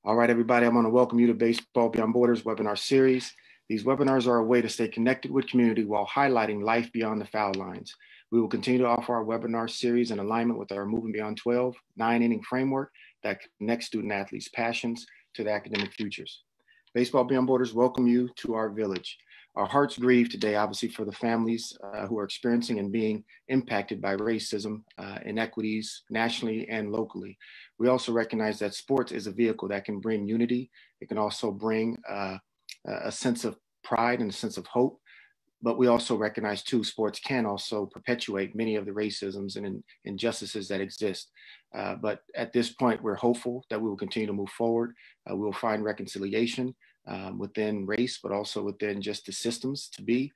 All right, everybody, I want to welcome you to Baseball Beyond Borders webinar series. These webinars are a way to stay connected with community while highlighting life beyond the foul lines. We will continue to offer our webinar series in alignment with our Moving Beyond 12 9-inning framework that connects student athletes' passions to their academic futures. Baseball Beyond Borders welcome you to our village. Our hearts grieve today, obviously, for the families who are experiencing and being impacted by racism, inequities, nationally and locally. We also recognize that sports is a vehicle that can bring unity. It can also bring a sense of pride and a sense of hope. But we also recognize, too, sports can also perpetuate many of the racisms and injustices that exist. But at this point, we're hopeful that we will continue to move forward. We will find reconciliation within race, but also within just the systems to be.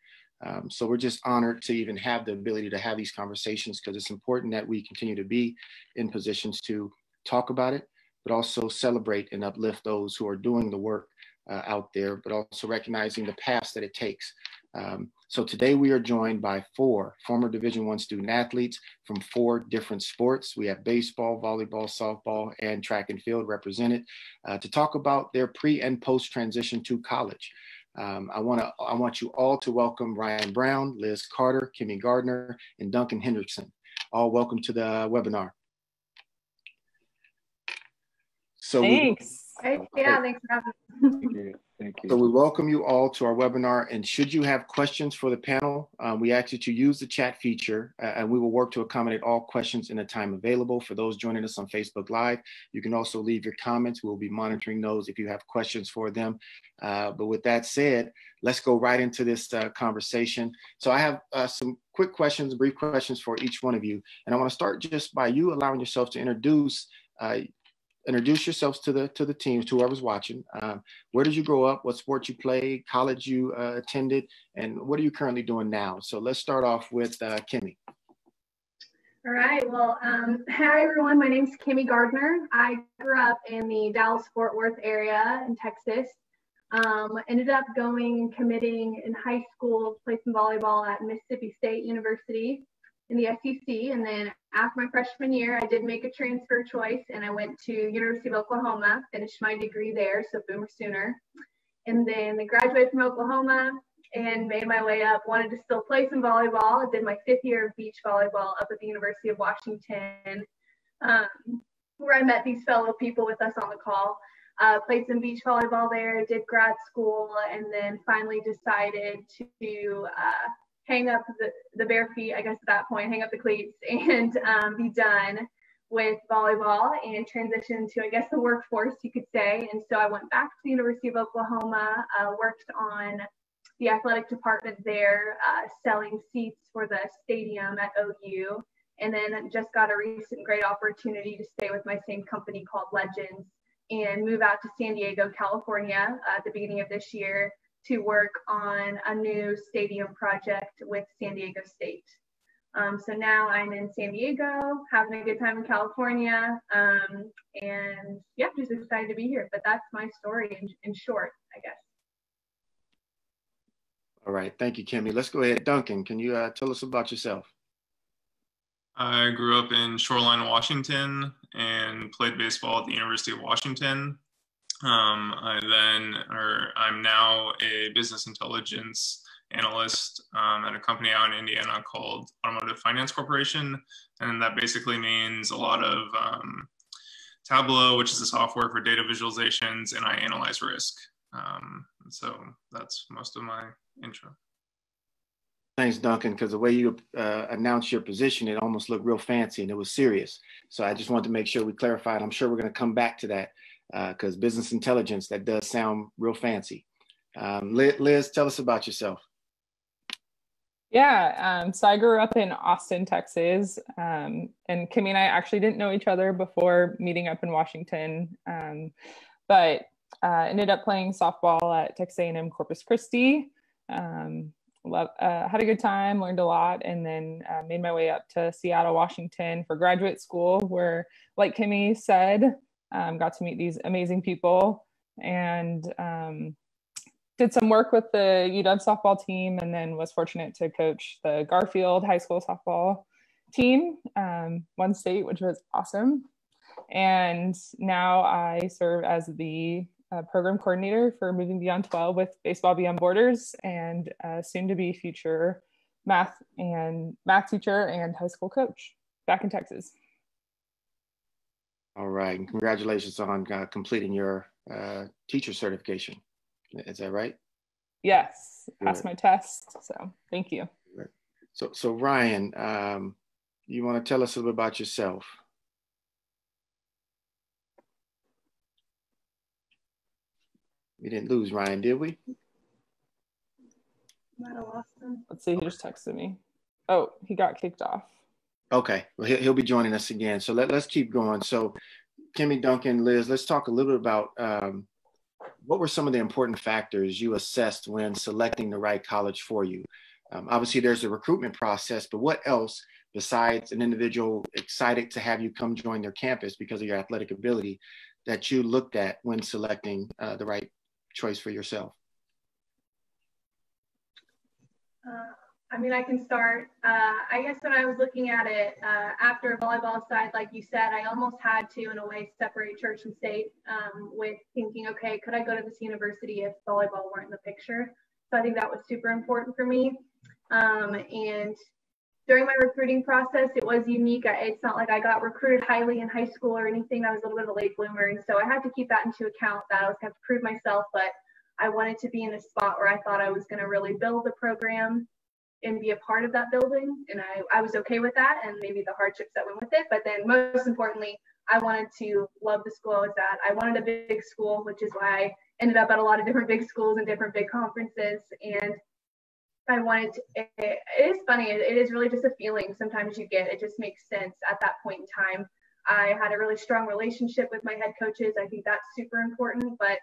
So we're just honored to even have the ability to have these conversations, because it's important that we continue to be in positions to talk about it, but also celebrate and uplift those who are doing the work out there, but also recognizing the paths that it takes. So today we are joined by 4 former Division I student athletes from 4 different sports. We have baseball, volleyball, softball, and track and field represented to talk about their pre and post transition to college. I want you all to welcome Ryan Brown, Liz Carter, Kimmy Gardner, and Duncan Hendrickson. All welcome to the webinar. So thanks. Thanks for having me. Thank you. So we welcome you all to our webinar, and should you have questions for the panel, we ask you to use the chat feature, and we will work to accommodate all questions in the time available. For those joining us on Facebook Live, you can also leave your comments. We'll be monitoring those if you have questions for them. But with that said, let's go right into this conversation. So I have some quick questions, brief questions for each one of you. And I want to start just by you allowing yourself to introduce yourselves to the teams, to whoever's watching. Where did you grow up? What sport you played? College you attended? And what are you currently doing now? So let's start off with Kimmy. All right. Well, hi, everyone. My name's Kimmy Gardner. I grew up in the Dallas-Fort Worth area in Texas. Ended up going and committing in high school, played some volleyball at Mississippi State University in the SEC, and then after my freshman year, I did make a transfer choice, and I went to University of Oklahoma, finished my degree there, so Boomer Sooner, and then I graduated from Oklahoma and made my way up. Wanted to still play some volleyball. I did my 5th year of beach volleyball up at the University of Washington, where I met these fellow people with us on the call. Played some beach volleyball there, did grad school, and then finally decided to hang up the bare feet, I guess at that point, hang up the cleats and be done with volleyball and transition to, I guess, the workforce, you could say. And so I went back to the University of Oklahoma, worked on the athletic department there, selling seats for the stadium at OU, and then just got a recent great opportunity to stay with my same company called Legends and move out to San Diego, California at the beginning of this year to work on a new stadium project with San Diego State. So now I'm in San Diego, having a good time in California, and yeah, just excited to be here. But that's my story in short, I guess. All right, thank you, Kimmy. Let's go ahead. Duncan, can you tell us about yourself? I grew up in Shoreline, Washington, and played baseball at the University of Washington. I'm now a business intelligence analyst at a company out in Indiana called Automotive Finance Corporation. And that basically means a lot of Tableau, which is a software for data visualizations, and I analyze risk. So that's most of my intro. Thanks, Duncan, because the way you announced your position, it almost looked real fancy and it was serious. So I just wanted to make sure we clarified. I'm sure we're going to come back to that. Because business intelligence, that does sound real fancy. Liz, tell us about yourself. Yeah, so I grew up in Austin, Texas, and Kimmy and I actually didn't know each other before meeting up in Washington, but ended up playing softball at Texas A&M Corpus Christi. Had a good time, learned a lot, and then made my way up to Seattle, Washington for graduate school, where, like Kimmy said, got to meet these amazing people and did some work with the UW softball team, and then was fortunate to coach the Garfield High School softball team, won state, which was awesome. And now I serve as the program coordinator for Moving Beyond 12 with Baseball Beyond Borders, and soon to be future math teacher and high school coach back in Texas. All right, and congratulations on completing your teacher certification. Is that right? Yes, passed my test, so thank you. So Ryan, you want to tell us a little bit about yourself? We didn't lose Ryan, did we? Might have lost him. Let's see, he just texted me. Oh, he got kicked off. Okay, well, he'll be joining us again. So let's keep going. So Kimmy, Duncan, Liz, let's talk a little bit about what were some of the important factors you assessed when selecting the right college for you? Obviously, there's a recruitment process, but what else besides an individual excited to have you come join their campus because of your athletic ability that you looked at when selecting the right choice for yourself? I mean, I can start. I guess when I was looking at it, after volleyball side, like you said, I almost had to, in a way, separate church and state with thinking, okay, could I go to this university if volleyball weren't in the picture? So I think that was super important for me. And during my recruiting process, it was unique. It's not like I got recruited highly in high school or anything. I was a little bit of a late bloomer. And so I had to keep that into account, that I was going to have to prove myself, but I wanted to be in a spot where I thought I was going to really build the program and be a part of that building. And I was okay with that, and maybe the hardships that went with it. But then most importantly, I wanted to love the school I was at. I wanted a big school, which is why I ended up at a lot of different big schools and different big conferences. And I wanted to, it is funny, it is really just a feeling sometimes you get, it just makes sense at that point in time. I had a really strong relationship with my head coaches. I think that's super important, but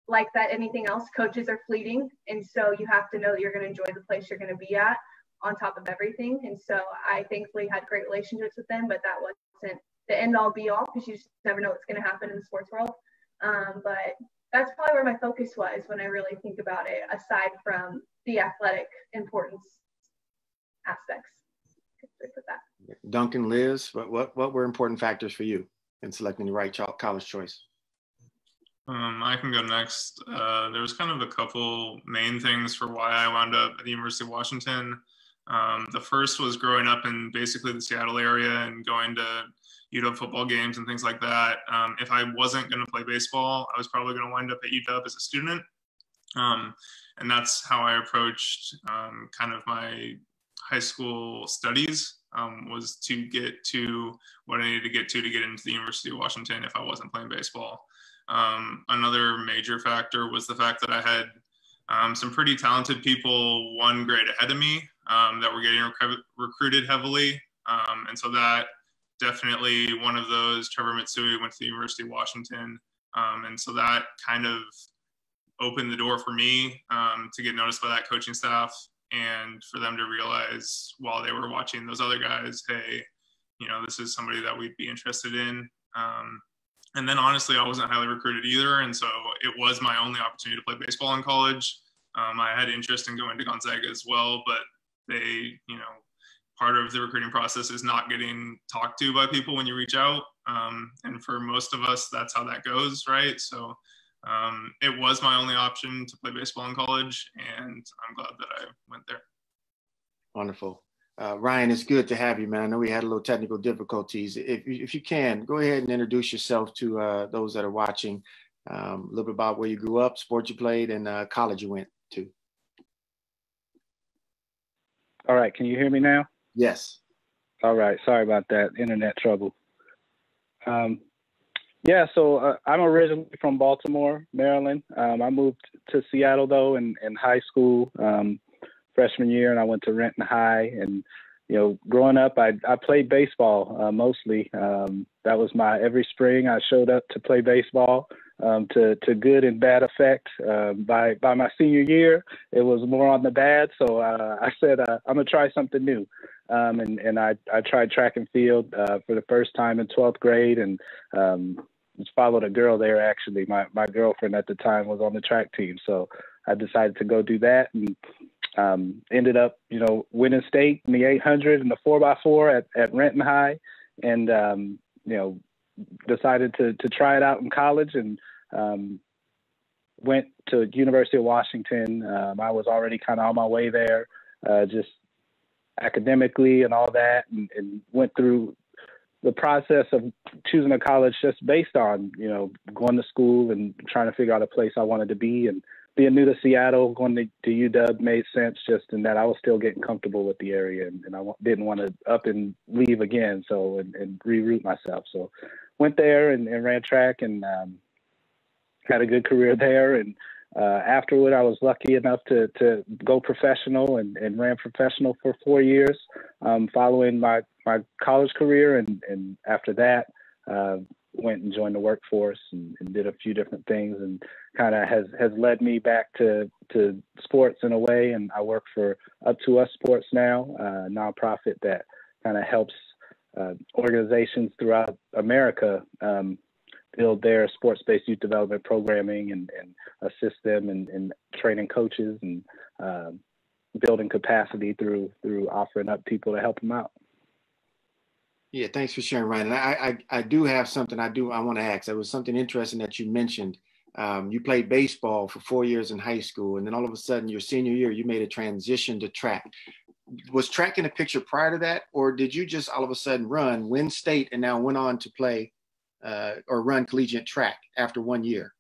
like that, anything else, coaches are fleeting. And so you have to know that you're going to enjoy the place you're going to be at on top of everything. And so I thankfully had great relationships with them, but that wasn't the end all be all, because you just never know what's going to happen in the sports world. But that's probably where my focus was when I really think about it, aside from the athletic importance aspects. Duncan, Liz, what were important factors for you in selecting the right college choice? I can go next. There was kind of a couple main things for why I wound up at the University of Washington. The first was growing up in basically the Seattle area and going to UW football games and things like that. If I wasn't going to play baseball, I was probably going to wind up at UW as a student. And that's how I approached kind of my high school studies, was to get to what I needed to get into the University of Washington if I wasn't playing baseball. Another major factor was the fact that I had some pretty talented people one grade ahead of me that were getting recruited heavily. And so that definitely one of those, Trevor Mitsui, went to the University of Washington. And so that kind of opened the door for me to get noticed by that coaching staff, and for them to realize while they were watching those other guys, hey, you know, this is somebody that we'd be interested in. And then honestly, I wasn't highly recruited either. And so it was my only opportunity to play baseball in college. I had interest in going to Gonzaga as well, but they, you know, part of the recruiting process is not getting talked to by people when you reach out. And for most of us, that's how that goes, right? So it was my only option to play baseball in college, and I'm glad that I went there. Wonderful. Ryan, it's good to have you, man. I know we had a little technical difficulties. If you can, go ahead and introduce yourself to those that are watching, a little bit about where you grew up, sport you played, and college you went to. All right. Can you hear me now? Yes. All right. Sorry about that. Internet trouble. Yeah, so I'm originally from Baltimore, Maryland. I moved to Seattle, though, in high school, freshman year, and I went to Renton High. And, you know, growing up, I played baseball mostly. That was my every spring I showed up to play baseball, to good and bad effect. By my senior year, it was more on the bad. So I said, I'm going to try something new. And I tried track and field for the first time in 12th grade, and just followed a girl there. Actually, my girlfriend at the time was on the track team. So I decided to go do that, and ended up, you know, winning state in the 800 and the 4x4 at Renton High. And, you know, decided to try it out in college and went to University of Washington. I was already kind of on my way there, just academically and all that, and went through the process of choosing a college just based on, you know, going to school and trying to figure out a place I wanted to be. And being new to Seattle, going to UW made sense just in that I was still getting comfortable with the area, and I didn't want to up and leave again, so and reroute myself. So went there and ran track and had a good career there. And afterward, I was lucky enough to go professional and ran professional for 4 years following my college career. And after that, went and joined the workforce and did a few different things, and kind of has led me back to sports in a way. And I work for Up to Us Sports now, a nonprofit that kind of helps organizations throughout America build their sports-based youth development programming and assist them in training coaches and building capacity through offering up people to help them out. Yeah, thanks for sharing, Ryan. And I do have something I want to ask. There was something interesting that you mentioned. You played baseball for 4 years in high school, and then all of a sudden, your senior year, you made a transition to track. Was track in the picture prior to that, or did you just all of a sudden win state, and now went on to play or run collegiate track after 1 year?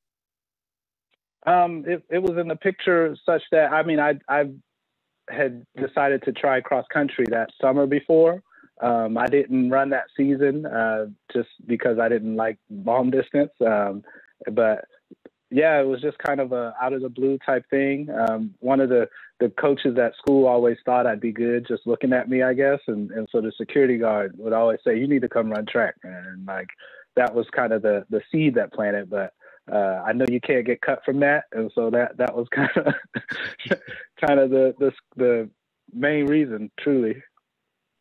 It was in the picture such that, I mean, I had decided to try cross country that summer before. I didn't run that season just because I didn't like long distance. But yeah, it was just kind of a out of the blue type thing. One of the coaches at school always thought I'd be good just looking at me, I guess. And so the security guard would always say, "You need to come run track." And like, that was kind of the seed that planted, but I know you can't get cut from that. And so that was kind of the main reason, truly.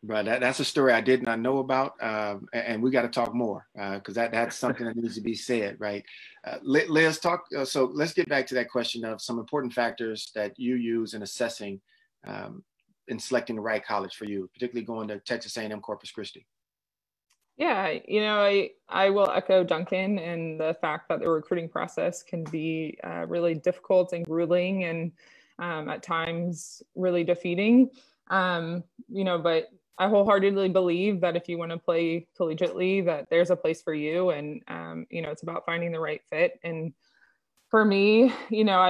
But that's a story I did not know about, and we got to talk more because that's something that needs to be said, right? Liz, talk. So let's get back to that question of some important factors that you use in assessing in selecting the right college for you, particularly going to Texas A&M Corpus Christi. Yeah, you know, I will echo Duncan and the fact that the recruiting process can be really difficult and grueling and at times really defeating. You know, but I wholeheartedly believe that if you want to play collegiately, that there's a place for you, and you know, it's about finding the right fit. And for me, you know,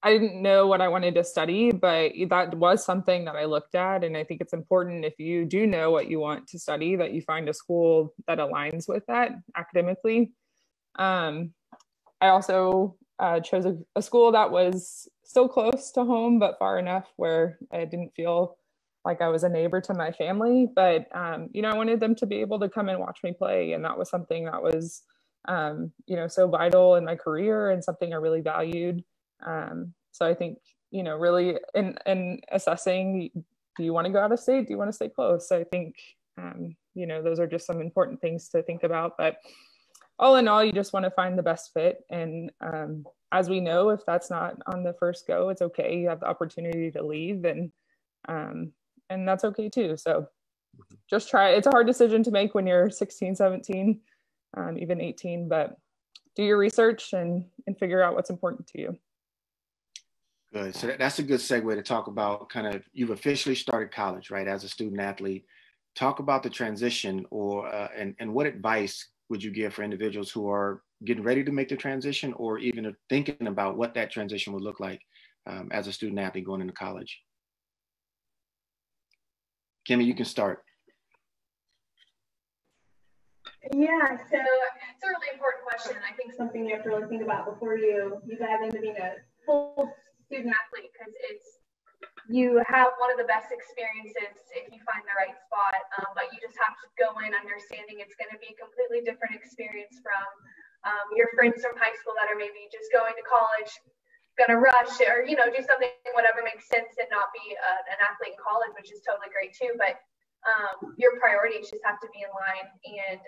I didn't know what I wanted to study, but that was something that I looked at. And I think it's important, if you do know what you want to study, that you find a school that aligns with that academically. I also chose a school that was still close to home, but far enough where I didn't feel like I was a neighbor to my family. But, you know, I wanted them to be able to come and watch me play. And that was something that was, you know, so vital in my career and something I really valued. So I think, you know, really in assessing, do you want to go out of state? Do you want to stay close? I think, you know, those are just some important things to think about. But all in all, you just want to find the best fit. And as we know, if that's not on the first go, it's okay. You have the opportunity to leave, and that's okay too. So just try. It's a hard decision to make when you're 16, 17, even 18, but do your research and figure out what's important to you. Good. So that's a good segue to talk about kind of, you've officially started college, right, as a student athlete. Talk about the transition, or and what advice would you give for individuals who are getting ready to make the transition, or even thinking about what that transition would look like as a student athlete going into college? Kimmy, you can start. Yeah, so it's a really important question. I think something you have to really think about before you dive into being a full student athlete, because you have one of the best experiences if you find the right spot, but you just have to go in understanding it's going to be a completely different experience from your friends from high school that are maybe just going to college, going to rush, or, you know, do something, whatever makes sense, and not be an athlete in college, which is totally great too. But your priorities just have to be in line. And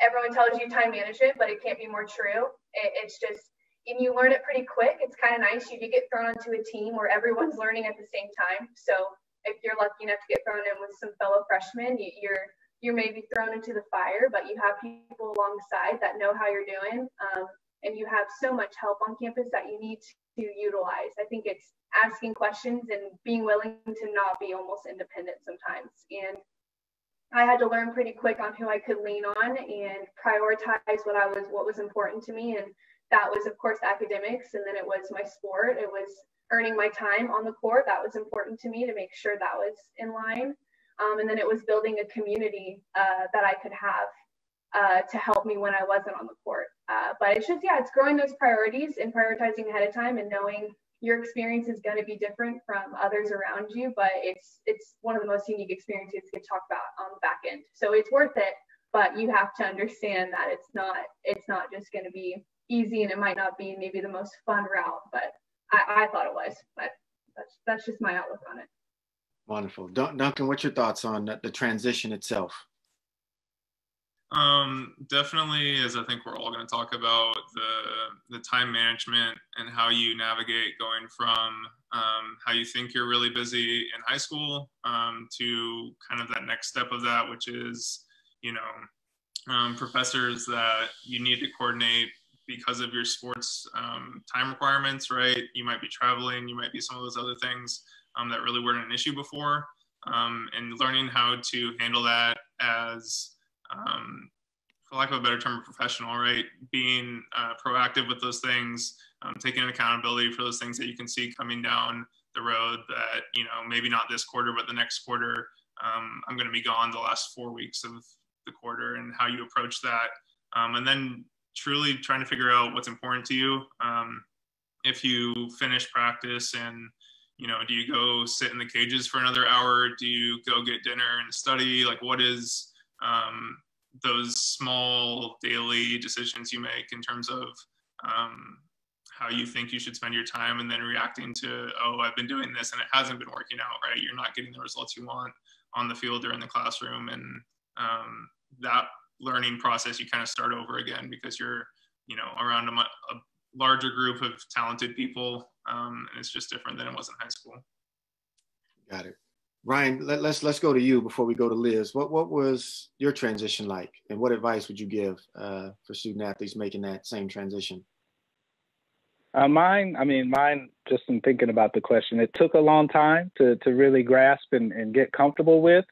everyone tells you time management, but it can't be more true. It's just, and you learn it pretty quick. It's kind of nice. You get thrown onto a team where everyone's learning at the same time. So if you're lucky enough to get thrown in with some fellow freshmen, you're maybe thrown into the fire, but you have people alongside that know how you're doing. And you have so much help on campus that you need to utilize. I think it's asking questions and being willing to not be almost independent sometimes. And I had to learn pretty quick on who I could lean on and prioritize what was important to me. And that was, of course, academics. And then it was my sport. It was earning my time on the court. That was important to me to make sure that was in line. And then it was building a community that I could have to help me when I wasn't on the court. But it's just, yeah, it's growing those priorities and prioritizing ahead of time and knowing your experience is going to be different from others around you, but it's one of the most unique experiences to talk about on the back end. So it's worth it, but you have to understand that it's not just going to be easy, and it might not be maybe the most fun route, but I thought it was. But that's just my outlook on it. Wonderful. Duncan, what's your thoughts on the transition itself? Definitely, as I think we're all going to talk about, the time management and how you navigate going from how you think you're really busy in high school to kind of that next step of that, which is, professors that you need to coordinate because of your sports time requirements, right? You might be traveling, you might be some of those other things that really weren't an issue before, and learning how to handle that as for lack of a better term, a professional, right? Being proactive with those things, taking accountability for those things that you can see coming down the road that, maybe not this quarter, but the next quarter, I'm going to be gone the last 4 weeks of the quarter, and how you approach that. And then truly trying to figure out what's important to you. If you finish practice and, do you go sit in the cages for another hour? Do you go get dinner and study? Like, what is those small daily decisions you make in terms of how you think you should spend your time, and then reacting to, oh, I've been doing this and it hasn't been working out, right? You're not getting the results you want on the field or in the classroom. And that learning process, you kind of start over again because you're, around a larger group of talented people. And it's just different than it was in high school. Got it. Ryan, let's go to you before we go to Liz. What was your transition like, and what advice would you give for student athletes making that same transition? Mine, just in thinking about the question, it took a long time to really grasp and get comfortable with.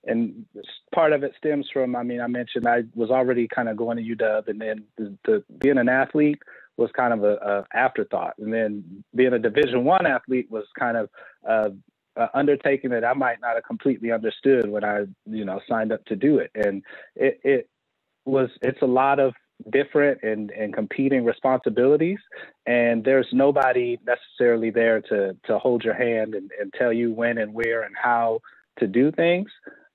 And part of it stems from, I mentioned I was already kind of going to UW, and then being an athlete was kind of a afterthought. And then being a Division I athlete was kind of undertaking that I might not have completely understood when I, signed up to do it. And it's a lot of different and competing responsibilities, and there's nobody necessarily there to hold your hand and tell you when and where and how to do things.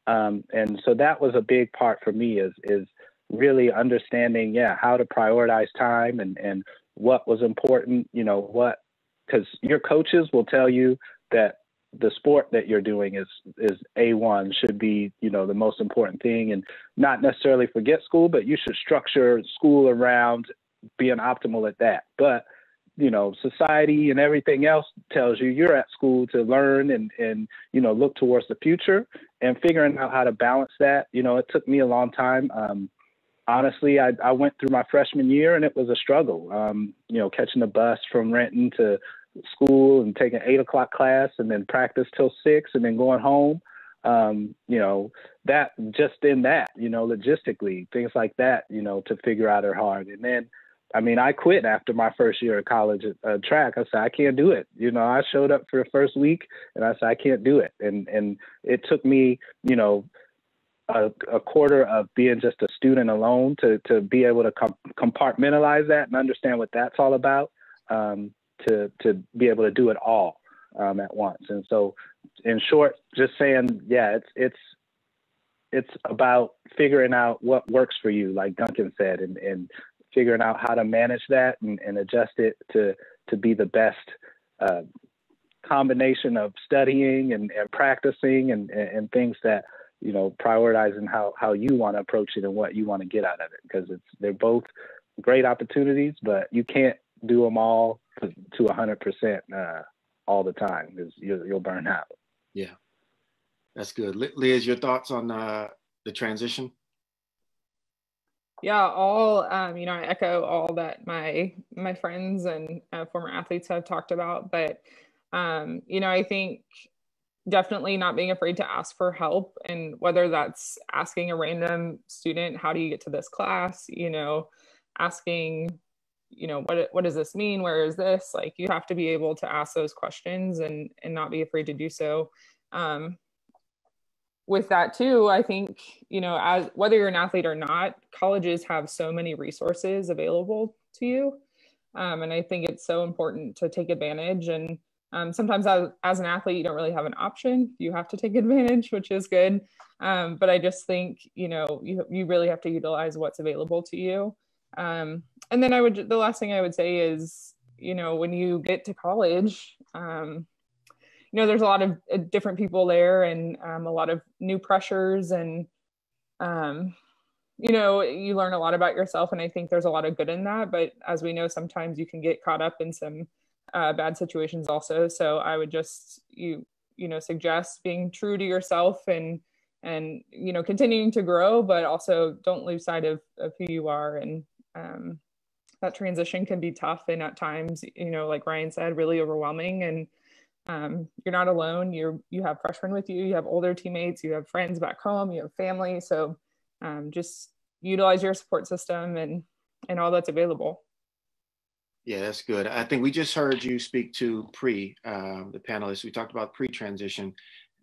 And so that was a big part for me is really understanding, how to prioritize time and what was important, because your coaches will tell you that the sport that you're doing is A1, should be, the most important thing, and not necessarily forget school, but you should structure school around being optimal at that. But, society and everything else tells you you're at school to learn and look towards the future, and figuring out how to balance that. It took me a long time. Honestly, I went through my freshman year and it was a struggle, catching the bus from Renton to school and taking 8 o'clock class and then practice till 6 and then going home. That just in that, logistically, things like that, to figure out are hard. And then, I quit after my first year of college at track. I said, I can't do it. I showed up for the first week and I said, I can't do it. And it took me, a quarter of being just a student alone to be able to compartmentalize that and understand what that's all about, to be able to do it all at once. And so in short, just saying, it's about figuring out what works for you, like Duncan said, and figuring out how to manage that and adjust it to be the best combination of studying and practicing and things that, prioritizing how you want to approach it and what you want to get out of it, because they're both great opportunities, but you can't do them all to 100% all the time, because you'll burn out. Yeah, that's good. Liz, your thoughts on the transition? Yeah, all I echo all that my friends and former athletes have talked about, but I think definitely not being afraid to ask for help, and whether that's asking a random student, how do you get to this class, asking, what does this mean, where is this, like, you have to be able to ask those questions and not be afraid to do so. With that too, I think, as whether you're an athlete or not, colleges have so many resources available to you. And I think it's so important to take advantage. And sometimes as an athlete, you don't really have an option. You have to take advantage, which is good. But I just think, you really have to utilize what's available to you. And then the last thing I would say is, when you get to college, there's a lot of different people there, and a lot of new pressures, and you learn a lot about yourself, and I think there's a lot of good in that. But as we know, sometimes you can get caught up in some bad situations also. So I would just suggest being true to yourself, and continuing to grow, but also don't lose sight of who you are. And that transition can be tough, and at times, like Ryan said, really overwhelming. And you're not alone. You have freshmen with you, you have older teammates, you have friends back home, you have family. So just utilize your support system and all that's available. Yeah, that's good. I think we just heard you speak to the panelists. We talked about pre-transition.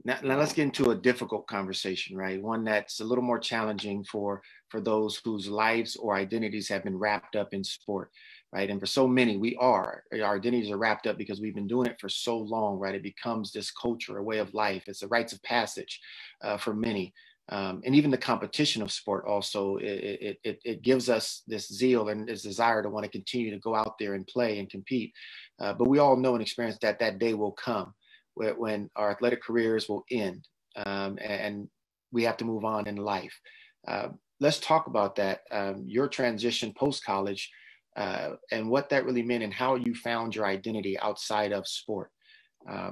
Now let's get into a difficult conversation, right? One that's a little more challenging for those whose lives or identities have been wrapped up in sport, right? And for so many, our identities are wrapped up because we've been doing it for so long, right? It becomes this culture, a way of life. It's a rites of passage for many. And even the competition of sport also, it gives us this zeal and this desire to want to continue to go out there and play and compete. But we all know and experience that day will come when our athletic careers will end, and we have to move on in life. Let's talk about that, your transition post-college, and what that really meant and how you found your identity outside of sport.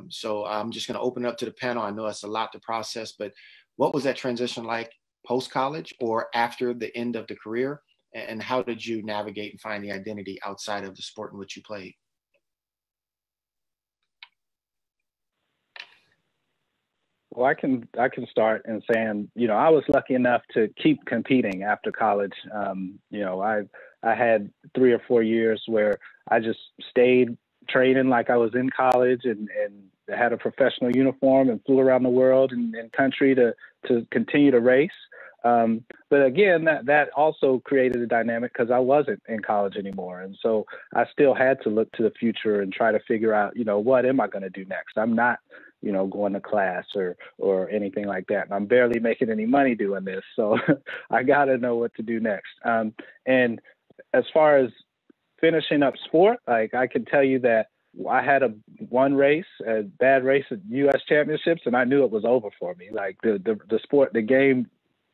So I'm just going to open it up to the panel. I know it's a lot to process, but what was that transition like post-college or after the end of the career? And how did you navigate and find the identity outside of the sport in which you played? Well, I can start in saying, I was lucky enough to keep competing after college. I had 3 or 4 years where I just stayed training like I was in college, and had a professional uniform and flew around the world and country to continue to race. But again, that also created a dynamic because I wasn't in college anymore. And so I still had to look to the future and try to figure out, what am I going to do next? I'm not, going to class or anything like that. And I'm barely making any money doing this. So I got to know what to do next. And as far as finishing up sport, like, I can tell you that I had a bad race at U.S. championships, and I knew it was over for me. Like the sport, the game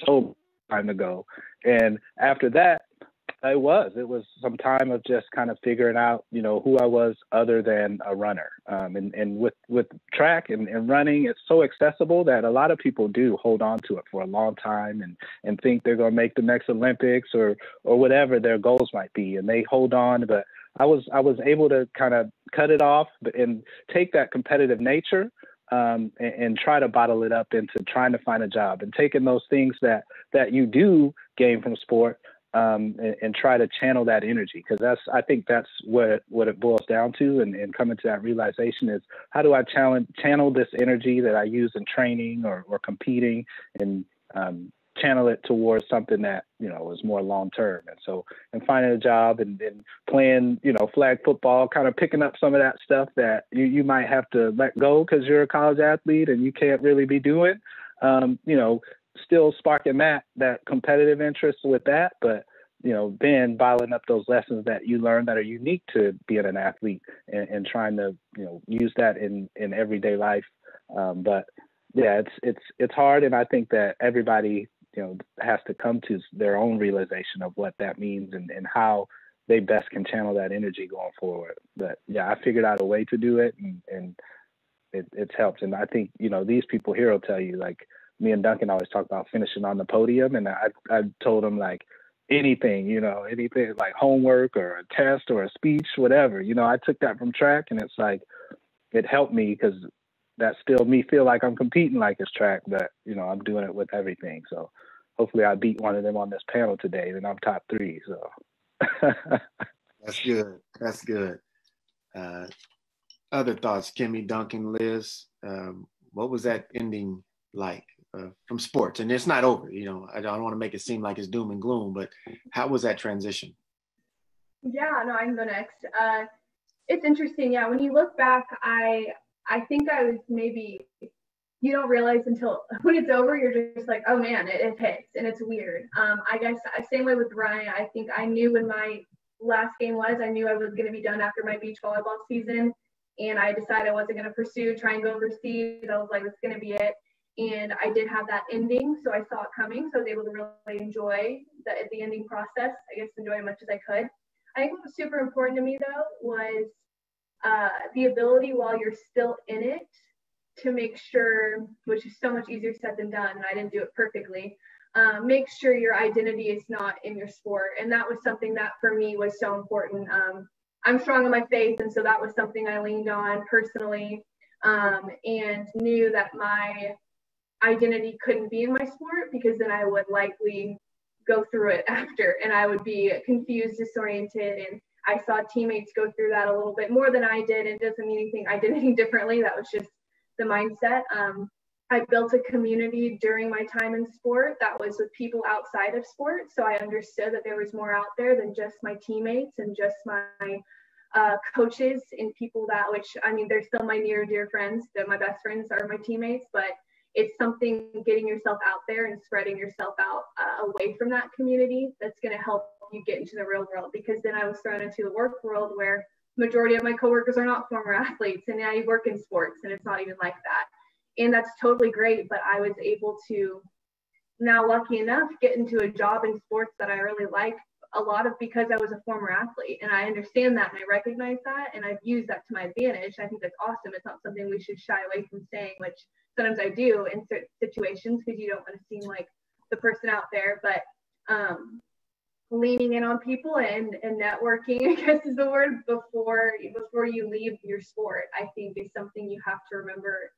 told me time to go. And after that, it was some time of just kind of figuring out, who I was other than a runner. And with track and running, it's so accessible that a lot of people do hold on to it for a long time and think they're going to make the next Olympics or whatever their goals might be. And they hold on, but I was able to kind of cut it off and take that competitive nature and try to bottle it up into trying to find a job and taking those things that you do gain from sport and try to channel that energy. Because I think that's what it boils down to, and coming to that realization is, how do I channel this energy that I use in training or competing, and channel it towards something that, is more long-term. And finding a job and playing, flag football, kind of picking up some of that stuff that you might have to let go because you're a college athlete and you can't really be doing, still sparking that competitive interest with that, but then bottling up those lessons that you learn that are unique to being an athlete and trying to use that in everyday life. But yeah, it's hard, and I think that everybody has to come to their own realization of what that means and how they best can channel that energy going forward. But yeah, I figured out a way to do it, and it's helped. And I think these people here will tell you, like, me and Duncan always talk about finishing on the podium. And I told him, like, anything, anything like homework or a test or a speech, whatever. I took that from track, and it's like, it helped me because that still me feel like I'm competing like it's track, but, I'm doing it with everything. So hopefully I beat one of them on this panel today, and I'm top 3. So That's good. That's good. Other thoughts, Kimmy, Duncan, Liz, what was that ending like from sports? And it's not over, I don't want to make it seem like it's doom and gloom, but how was that transition? Yeah, no, I can go next. It's interesting. Yeah, when you look back, I think I was maybe, you don't realize until when it's over, you're just like, oh man, it hits, and it's weird. I guess same way with Ryan. I think I knew when my last game was, I knew I was going to be done after my beach volleyball season, and I decided I wasn't going to try and go overseas. I was like, it's going to be it. And I did have that ending, so I saw it coming. So I was able to really enjoy the ending process. I guess enjoy as much as I could. I think what was super important to me though was the ability while you're still in it to make sure, which is so much easier said than done, and I didn't do it perfectly, make sure your identity is not in your sport. And that was something that for me was so important. I'm strong in my faith, and so that was something I leaned on personally, and knew that my identity couldn't be in my sport, because then I would likely go through it after, and I would be confused, disoriented. And I saw teammates go through that a little bit more than I did. It doesn't mean anything I did anything differently. That was just the mindset. I built a community during my time in sport that was with people outside of sport. So I understood that there was more out there than just my teammates and just my coaches and people that, which, I mean, they're still my near dear friends. That my best friends are my teammates, but it's something, getting yourself out there and spreading yourself out away from that community, that's going to help you get into the real world. Because then I was thrown into the work world where majority of my coworkers are not former athletes, and now you work in sports and it's not even like that. And that's totally great, but I was able to, now lucky enough, get into a job in sports that I really like, a lot of because I was a former athlete, and I understand that and I recognize that, and I've used that to my advantage. I think that's awesome. It's not something we should shy away from saying, which sometimes I do in certain situations, because you don't want to seem like the person out there. But leaning in on people and networking, I guess is the word, before you leave your sport, I think is something you have to remember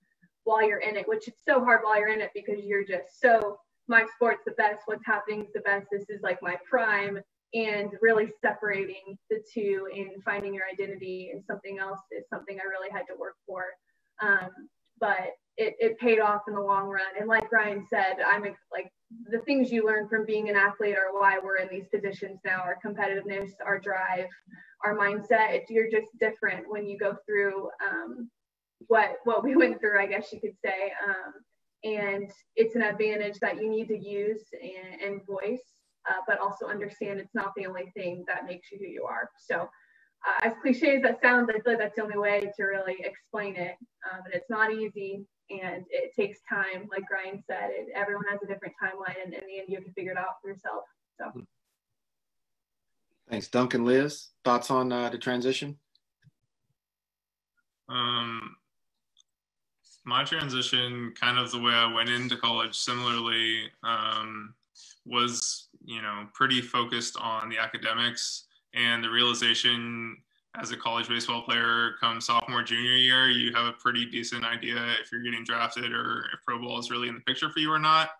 while you're in it, which is so hard while you're in it, because you're just so, my sport's the best, what's happening is the best, this is like my prime. And really separating the two and finding your identity in something else is something I really had to work for. But it paid off in the long run. And like Ryan said, I'm like, the things you learn from being an athlete are why we're in these positions now. Our competitiveness, our drive, our mindset. You're just different when you go through what we went through, I guess you could say. And it's an advantage that you need to use and voice, but also understand it's not the only thing that makes you who you are. So as cliche as that sounds, I feel like that's the only way to really explain it. But it's not easy, and it takes time. Like Ryan said, everyone has a different timeline, and in the end, you have to figure it out for yourself. So. Thanks, Duncan. Liz, thoughts on the transition? My transition, kind of the way I went into college similarly, was, pretty focused on the academics, and the realization as a college baseball player come sophomore, junior year, you have a pretty decent idea if you're getting drafted or if pro ball is really in the picture for you or not.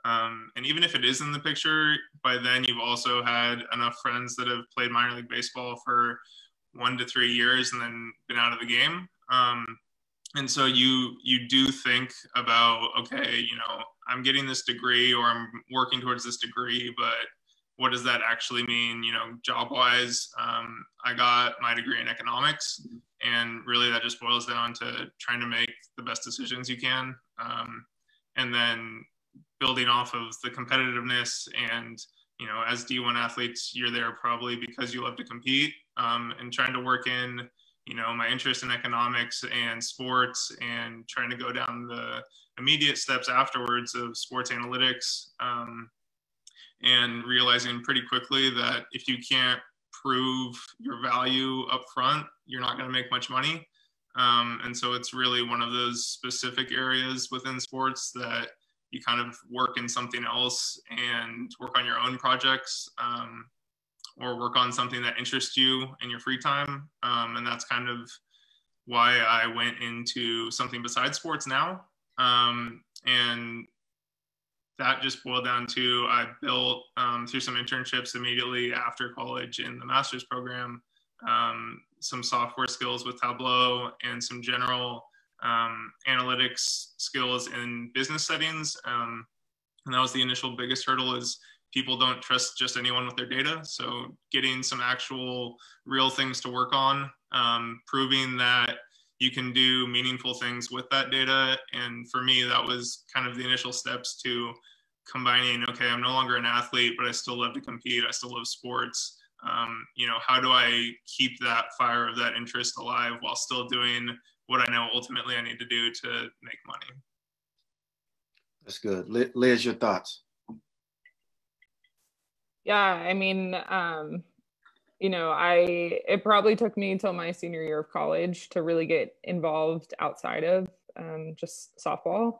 And even if it is in the picture, by then you've also had enough friends that have played minor league baseball for 1 to 3 years and then been out of the game. And so you do think about, okay, I'm getting this degree, or I'm working towards this degree, but what does that actually mean, job-wise? I got my degree in economics, and really that just boils down to trying to make the best decisions you can. And then building off of the competitiveness, and, as D1 athletes, you're there probably because you love to compete, and trying to work in, my interest in economics and sports, and trying to go down the immediate steps afterwards of sports analytics, and realizing pretty quickly that if you can't prove your value up front, you're not going to make much money. And so it's really one of those specific areas within sports that you kind of work in something else and work on your own projects, or work on something that interests you in your free time. And that's kind of why I went into something besides sports now. And that just boiled down to, I built through some internships immediately after college in the master's program, some software skills with Tableau and some general analytics skills in business settings. And that was the initial biggest hurdle, is people don't trust just anyone with their data. So getting some actual real things to work on, proving that you can do meaningful things with that data. And for me, that was kind of the initial steps to combining, okay, I'm no longer an athlete, but I still love to compete. I still love sports. You know, how do I keep that fire of that interest alive while still doing what I know ultimately I need to do to make money? That's good. Liz, your thoughts? Yeah, I mean, you know, it probably took me until my senior year of college to really get involved outside of just softball.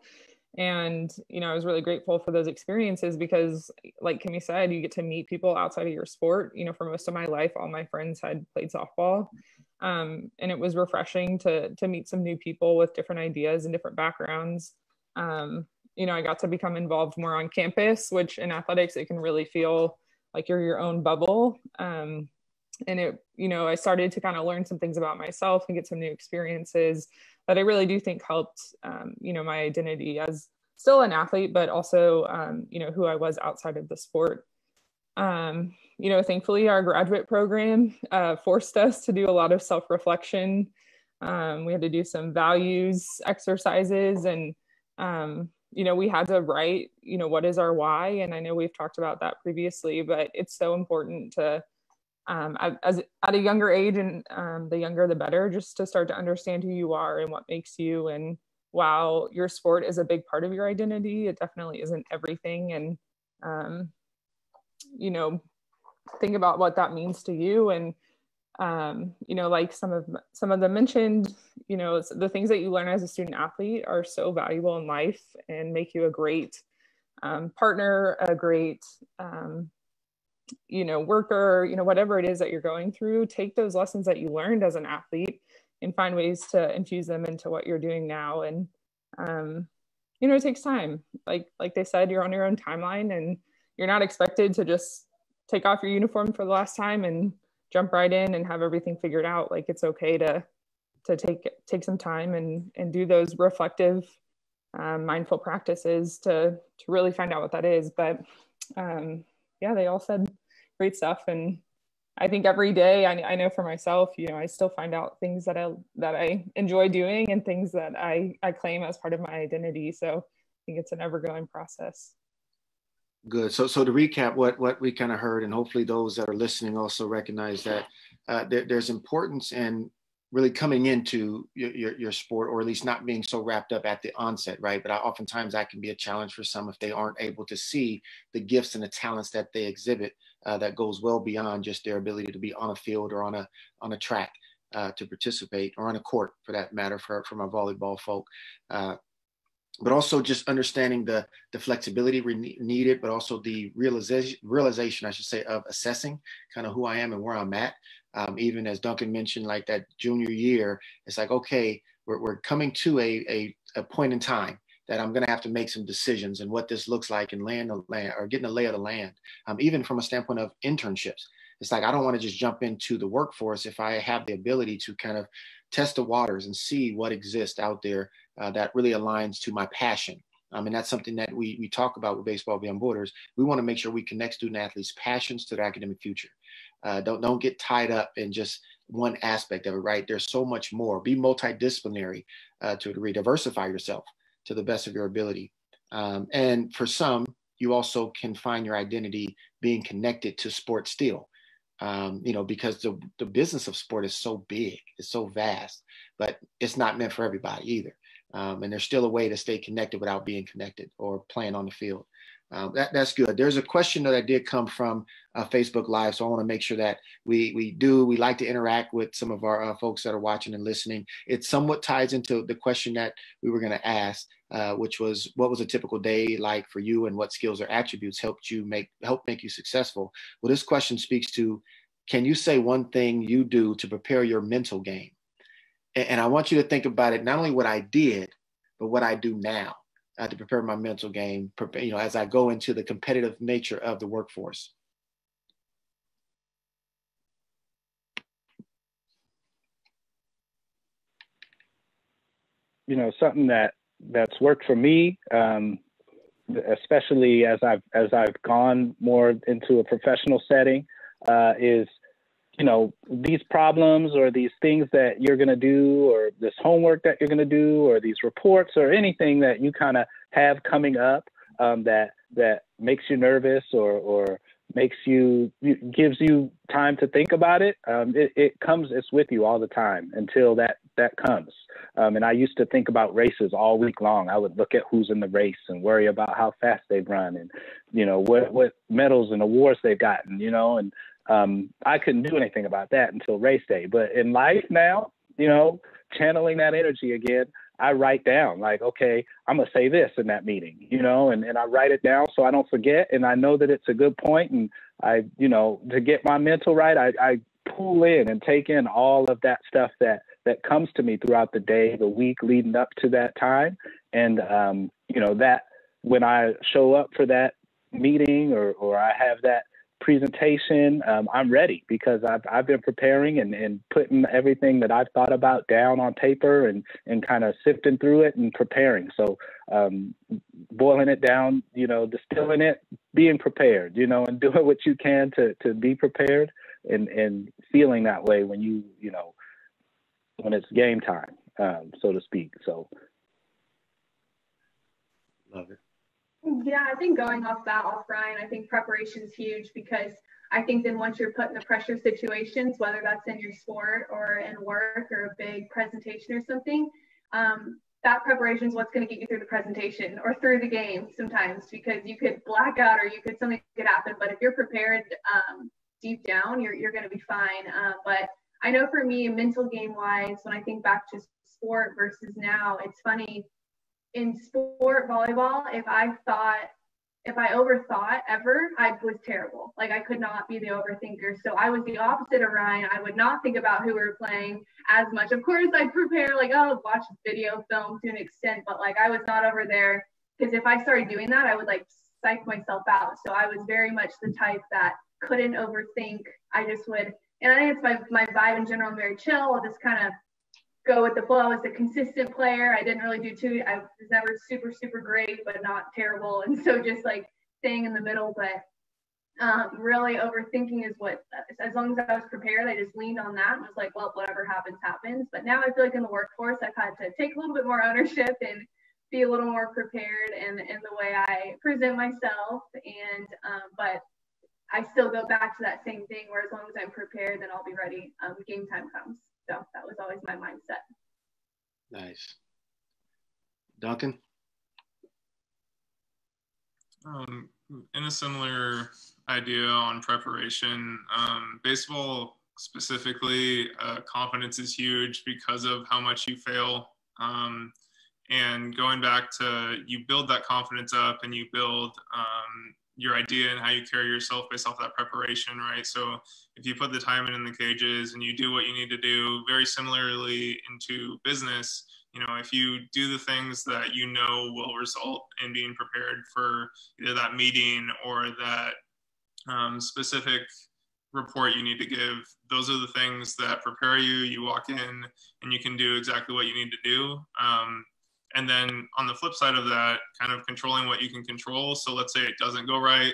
And, you know, I was really grateful for those experiences because, like Kimmy said, you get to meet people outside of your sport. You know, for most of my life, all my friends had played softball. And it was refreshing to meet some new people with different ideas and different backgrounds. You know, I got to become involved more on campus, which in athletics, it can really feel like you're your own bubble. And it, you know, I started to kind of learn some things about myself and get some new experiences that I really do think helped, you know, my identity as still an athlete, but also, you know, who I was outside of the sport. You know, thankfully our graduate program forced us to do a lot of self-reflection. We had to do some values exercises, and, you know, we had to write, you know, what is our why? And I know we've talked about that previously, but it's so important to, at a younger age, and the younger the better, just to start to understand who you are and what makes you. And while your sport is a big part of your identity, it definitely isn't everything. And you know, think about what that means to you. And you know, like some of them mentioned, you know, the things that you learn as a student athlete are so valuable in life and make you a great partner, a great you know, worker, you know, whatever it is that you're going through. Take those lessons that you learned as an athlete and find ways to infuse them into what you're doing now. And you know, it takes time. Like they said, you're on your own timeline, and you're not expected to just take off your uniform for the last time and jump right in and have everything figured out. Like, it's okay to take some time and do those reflective, mindful practices to really find out what that is. But yeah, they all said great stuff. And I think every day, I know for myself, you know, I still find out things that I enjoy doing and things that I claim as part of my identity. So I think it's an ever-going process. Good. So to recap what we kind of heard, and hopefully those that are listening also recognize that there's importance in really coming into your sport, or at least not being so wrapped up at the onset, right? But oftentimes that can be a challenge for some if they aren't able to see the gifts and the talents that they exhibit that goes well beyond just their ability to be on a field or on a track to participate, or on a court for that matter, for my volleyball folk. But also just understanding the flexibility needed, but also the realization, I should say, of assessing kind of who I am and where I'm at. Even as Duncan mentioned, like that junior year, it's like, okay, we're coming to a point in time that I'm going to have to make some decisions and what this looks like, and getting a lay of the land. Even from a standpoint of internships, it's like, I don't want to just jump into the workforce if I have the ability to kind of test the waters and see what exists out there that really aligns to my passion. And that's something that we talk about with Baseball Beyond Borders. We want to make sure we connect student athletes' passions to their academic future. Don't get tied up in just one aspect of it, right? There's so much more. Be multidisciplinary to a degree. Diversify yourself to the best of your ability. And for some, you also can find your identity being connected to sports still. You know, because the business of sport is so big, it's so vast, but it's not meant for everybody either. And there's still a way to stay connected without being connected or playing on the field. That's good. There's a question that did come from Facebook Live, so I want to make sure that we like to interact with some of our folks that are watching and listening. It somewhat ties into the question that we were going to ask, which was, what was a typical day like for you, and what skills or attributes helped make you successful? Well, this question speaks to, can you say one thing you do to prepare your mental game? And I want you to think about it, not only what I did, but what I do now to prepare my mental game, as I go into the competitive nature of the workforce. Something that's worked for me, especially as I've gone more into a professional setting, is these problems or these things that you're going to do, or this homework that you're going to do, or these reports, or anything that you kind of have coming up that makes you nervous or gives you time to think about it. It's with you all the time until that comes. And I used to think about races all week long. I would look at who's in the race and worry about how fast they've run and, what medals and awards they've gotten, and I couldn't do anything about that until race day. But in life now, channeling that energy again, I write down like, okay, I'm going to say this in that meeting, and I write it down so I don't forget. And I know that it's a good point. And to get my mental right, I pull in and take in all of that stuff that comes to me throughout the day, the week leading up to that time. And, that when I show up for that meeting or I have that presentation, I'm ready because I've been preparing and putting everything that I've thought about down on paper and kind of sifting through it and preparing. So boiling it down, distilling it, being prepared, and doing what you can to be prepared and feeling that way when when it's game time, so to speak. So love it. Yeah, I think going off Ryan, I think preparation is huge, because I think then once you're put in the pressure situations, whether that's in your sport or in work or a big presentation or something, that preparation is what's going to get you through the presentation or through the game sometimes, because you could black out or something could happen. But if you're prepared deep down, you're going to be fine. But I know for me, mental game wise, when I think back to sport versus now, it's funny. In sport volleyball, if I overthought ever, I was terrible. Like, I could not be the overthinker. So I was the opposite of Ryan. I would not think about who we were playing as much. Of course, I'd prepare, watch video film to an extent, but I was not over there, because if I started doing that, I would psych myself out. So I was very much the type that couldn't overthink. I just would, and I think it's my vibe in general. I'm very chill. I'll just kind of go with the flow. As a consistent player, I didn't really do too. I was never super, super great, but not terrible. And so just staying in the middle. But really overthinking is what, as long as I was prepared, I just leaned on that and was like, well, whatever happens, happens. But now I feel like in the workforce, I've had to take a little bit more ownership and be a little more prepared in the way I present myself. And but I still go back to that same thing, where as long as I'm prepared, then I'll be ready when game time comes. So that was always my mindset. Nice. Duncan? In a similar idea on preparation, baseball specifically, confidence is huge because of how much you fail. And going back to, you build that confidence up and you build your idea and how you carry yourself based off that preparation, right? So if you put the time in the cages and you do what you need to do, very similarly into business, if you do the things that will result in being prepared for either that meeting or that specific report you need to give, those are the things that prepare you. You walk in and you can do exactly what you need to do. And then on the flip side of that, kind of controlling what you can control. So let's say it doesn't go right.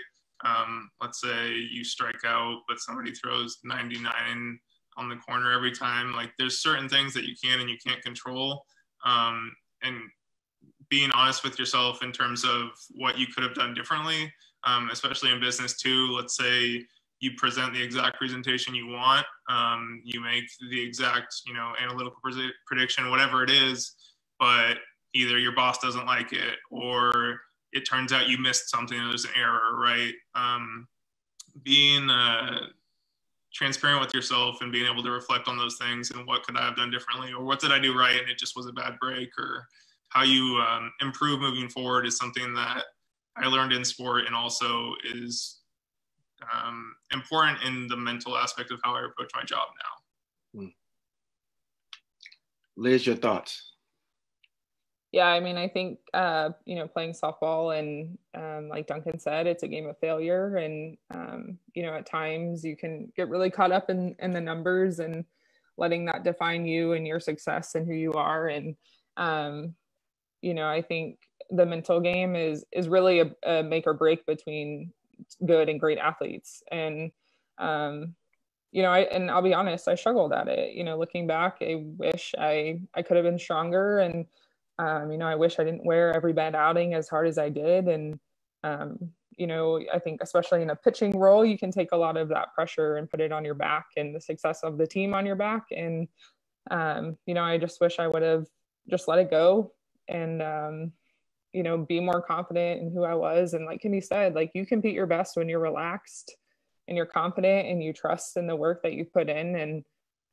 Let's say you strike out, but somebody throws 99 on the corner every time. There's certain things that you can and you can't control. And being honest with yourself in terms of what you could have done differently, especially in business too. Let's say you present the exact presentation you want. You make the exact, analytical prediction, whatever it is, but either your boss doesn't like it or it turns out you missed something and there's an error, right? Being transparent with yourself and being able to reflect on those things and what could I have done differently, or what did I do right and it just was a bad break, or how you improve moving forward is something that I learned in sport, and also is important in the mental aspect of how I approach my job now. Liz, your thoughts? Yeah, I mean, I think, you know, playing softball and like Duncan said, it's a game of failure. And, you know, at times you can get really caught up in the numbers and letting that define you and your success and who you are. And, you know, I think the mental game is really a make or break between good and great athletes. And, you know, I'll be honest, I struggled at it. You know, looking back, I wish I could have been stronger. And, you know, I wish I didn't wear every bad outing as hard as I did. And, you know, I think especially in a pitching role, you can take a lot of that pressure and put it on your back and the success of the team on your back. And, you know, I just wish I would have just let it go and, you know, be more confident in who I was. And like Kimmy said, like, you compete your best when you're relaxed and you're confident and you trust in the work that you've put in.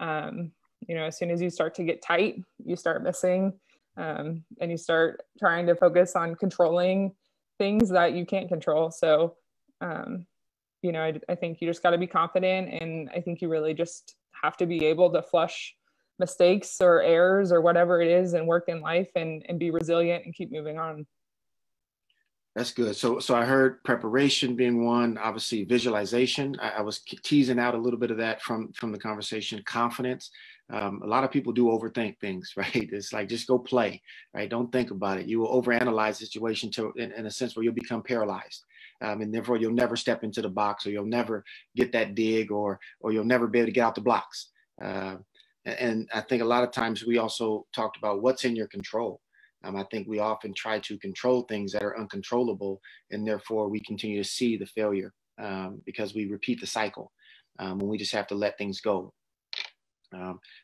And, you know, as soon as you start to get tight, you start missing. And you start trying to focus on controlling things that you can't control. So, you know, I think you just got to be confident. And I think you really just have to be able to flush mistakes or errors or whatever it is and work in life and be resilient and keep moving on. That's good. So I heard preparation being one, obviously visualization. I was teasing out a little bit of that from the conversation. Confidence. A lot of people do overthink things, right? It's like, just go play, right? Don't think about it. You will overanalyze the situation in a sense where you'll become paralyzed. And therefore you'll never step into the box, or you'll never get that dig, or you'll never be able to get out the blocks. And I think a lot of times we also talked about what's in your control. I think we often try to control things that are uncontrollable, and therefore we continue to see the failure because we repeat the cycle when we just have to let things go.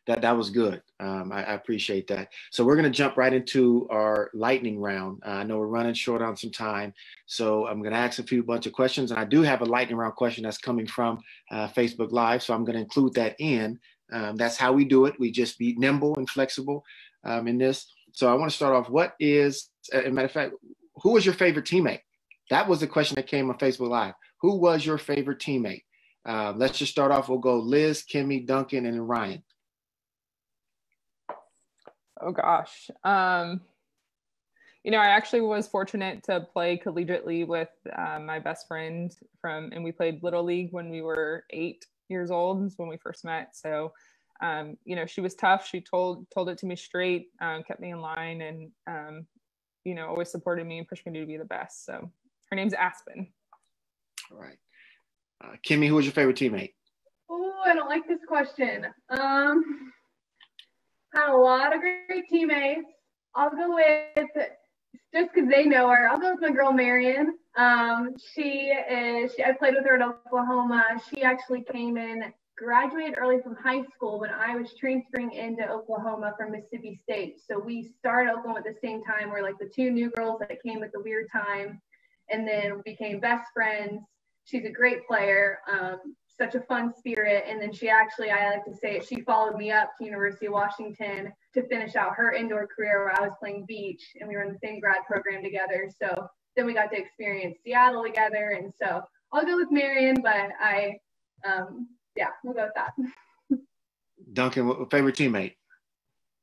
That was good. I appreciate that. So we're going to jump right into our lightning round. I know we're running short on some time, so I'm going to ask a bunch of questions, and I do have a lightning round question that's coming from Facebook Live, so I'm going to include that in. That's how we do it. We just be nimble and flexible in this. So I want to start off. What is, as a matter of fact, who was your favorite teammate? That was the question that came on Facebook Live. Who was your favorite teammate? Let's just start off. We'll go Liz, Kimmy, Duncan, and then Ryan. Oh gosh. You know, I actually was fortunate to play collegiately with my best friend and we played Little League when we were 8 years old, when we first met. So, you know, she was tough. She told it to me straight, kept me in line, and, you know, always supported me and pushed me to be the best. So her name's Aspen. All right. Kimmy, who was your favorite teammate? Oh, I don't like this question. Had a lot of great teammates. I'll go with, just because they know her, I'll go with my girl Marion. I played with her at Oklahoma. She actually came in, graduated early from high school when I was transferring into Oklahoma from Mississippi State. So we started Oklahoma at the same time. We're like the two new girls that came at the weird time, and then we became best friends. She's a great player, such a fun spirit. And then I like to say it, she followed me up to University of Washington to finish out her indoor career, where I was playing beach, and we were in the same grad program together. So then we got to experience Seattle together. And so I'll go with Marion, but yeah, we'll go with that. Duncan, favorite teammate?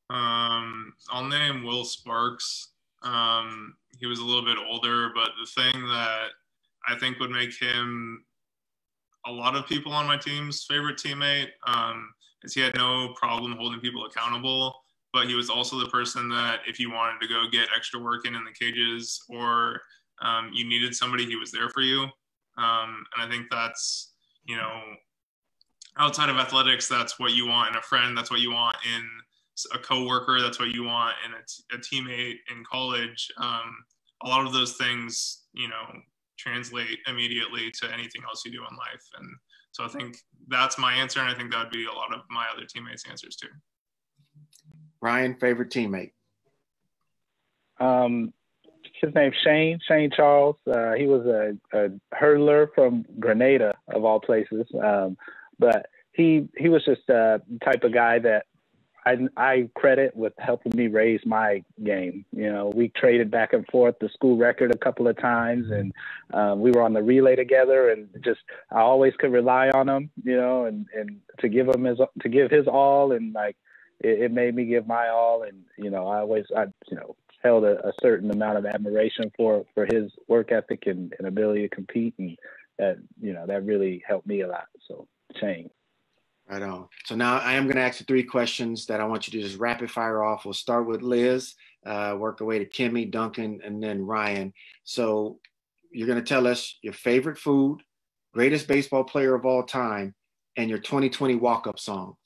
I'll name Will Sparks. He was a little bit older, but the thing that I think would make him a lot of people on my team's favorite teammate is he had no problem holding people accountable, but he was also the person that if you wanted to go get extra work in the cages, or you needed somebody, he was there for you. And I think that's, you know, outside of athletics, that's what you want in a friend. That's what you want in a coworker. That's what you want in a teammate in college. A lot of those things, you know, translate immediately to anything else you do in life. And so I think that's my answer. And I think that would be a lot of my other teammates' answers too. Ryan, favorite teammate? His name's Shane Charles. He was a hurdler from Grenada, of all places. But he was just the type of guy that I credit with helping me raise my game. You know, we traded back and forth the school record a couple of times, and we were on the relay together, and just I always could rely on him, you know, and to give his all, and like it made me give my all, and you know, I held a certain amount of admiration for his work ethic and ability to compete, and that, you know, that really helped me a lot. So Shane. Right on. So now I am going to ask you 3 questions that I want you to just rapid fire off. We'll start with Liz, work our way to Kimmy, Duncan, and then Ryan. So you're going to tell us your favorite food, greatest baseball player of all time, and your 2020 walk-up song.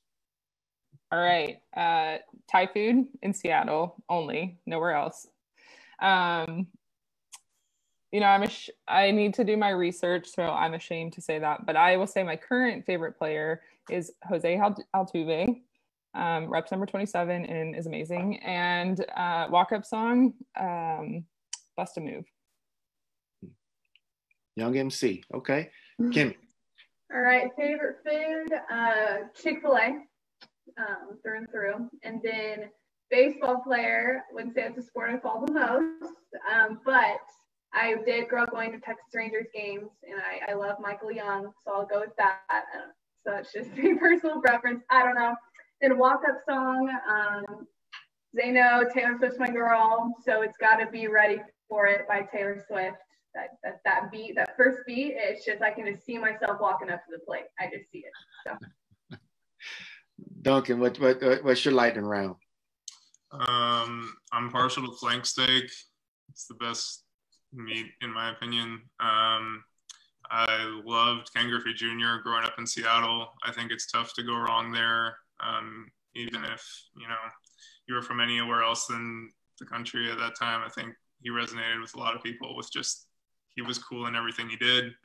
All right. Thai food in Seattle only, nowhere else. You know, I need to do my research, so I'm ashamed to say that. But I will say my current favorite player is Jose Altuve, reps number 27, and is amazing. And walk-up song, Bust a Move. Young MC. Okay. Kimmy. All right. Favorite food, Chick-fil-A, through and through. And then baseball player, wouldn't say it's a sport I follow the most, but I did grow up going to Texas Rangers games, and I love Michael Young, so I'll go with that. So it's just a personal preference. I don't know. Then walk-up song, they know Taylor Swift's my girl, so it's got to be Ready for It by Taylor Swift. That beat, that first beat, it's just I can just see myself walking up to the plate. I just see it. So. Duncan, what's your lightning round? I'm partial to flank steak. It's the best meat in my opinion. I loved Ken Griffey Jr. growing up in Seattle. I think it's tough to go wrong there, even if, you know, you were from anywhere else than the country at that time. I think he resonated with a lot of people with just, he was cool in everything he did.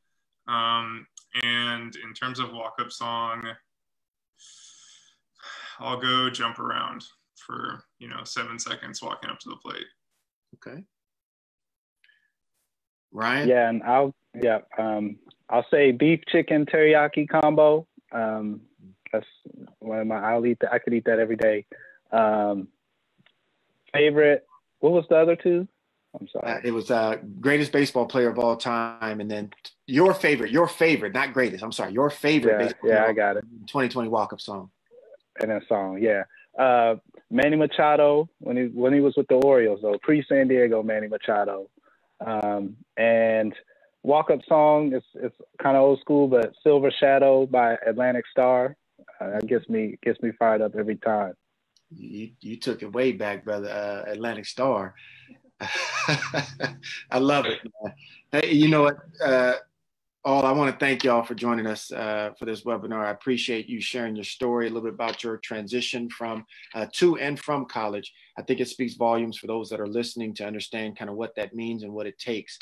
And in terms of walk-up song, I'll go Jump Around for, you know, 7 seconds walking up to the plate. Okay. Ryan? Yeah, and I'll say beef chicken teriyaki combo. That's one of my, I could eat that every day. Favorite, what was the other 2? I'm sorry. It was greatest baseball player of all time, and then your favorite, not greatest. I'm sorry, your favorite baseball player. Yeah, I got it. 2020 walk-up song. And that song, yeah. Manny Machado when he was with the Orioles, though, pre-San Diego Manny Machado. And walk-up song it's kind of old school, but Silver Shadow by Atlantic Star. That gets me fired up every time. You took it way back, brother. Atlantic Star. I love it, man. Hey, you know what? I want to thank y'all for joining us for this webinar. I appreciate you sharing your story, a little bit about your transition from to and from college. I think it speaks volumes for those that are listening to understand kind of what that means and what it takes.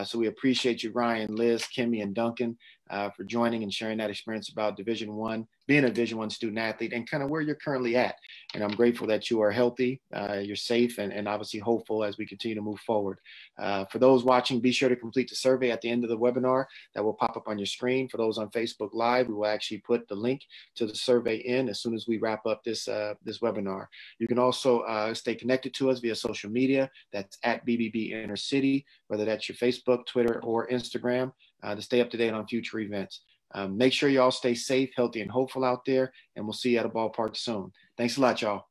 So we appreciate you, Ryan, Liz, Kimmy, and Duncan, for joining and sharing that experience about Division I, being a Division I student athlete, and kind of where you're currently at. And I'm grateful that you are healthy, you're safe, and obviously hopeful as we continue to move forward. For those watching, be sure to complete the survey at the end of the webinar that will pop up on your screen. For those on Facebook Live, we will actually put the link to the survey in as soon as we wrap up this webinar. You can also stay connected to us via social media. That's at BBB Inner City, whether that's your Facebook, Twitter, or Instagram, to stay up to date on future events. Make sure y'all stay safe, healthy, and hopeful out there, and we'll see you at a ballpark soon. Thanks a lot, y'all.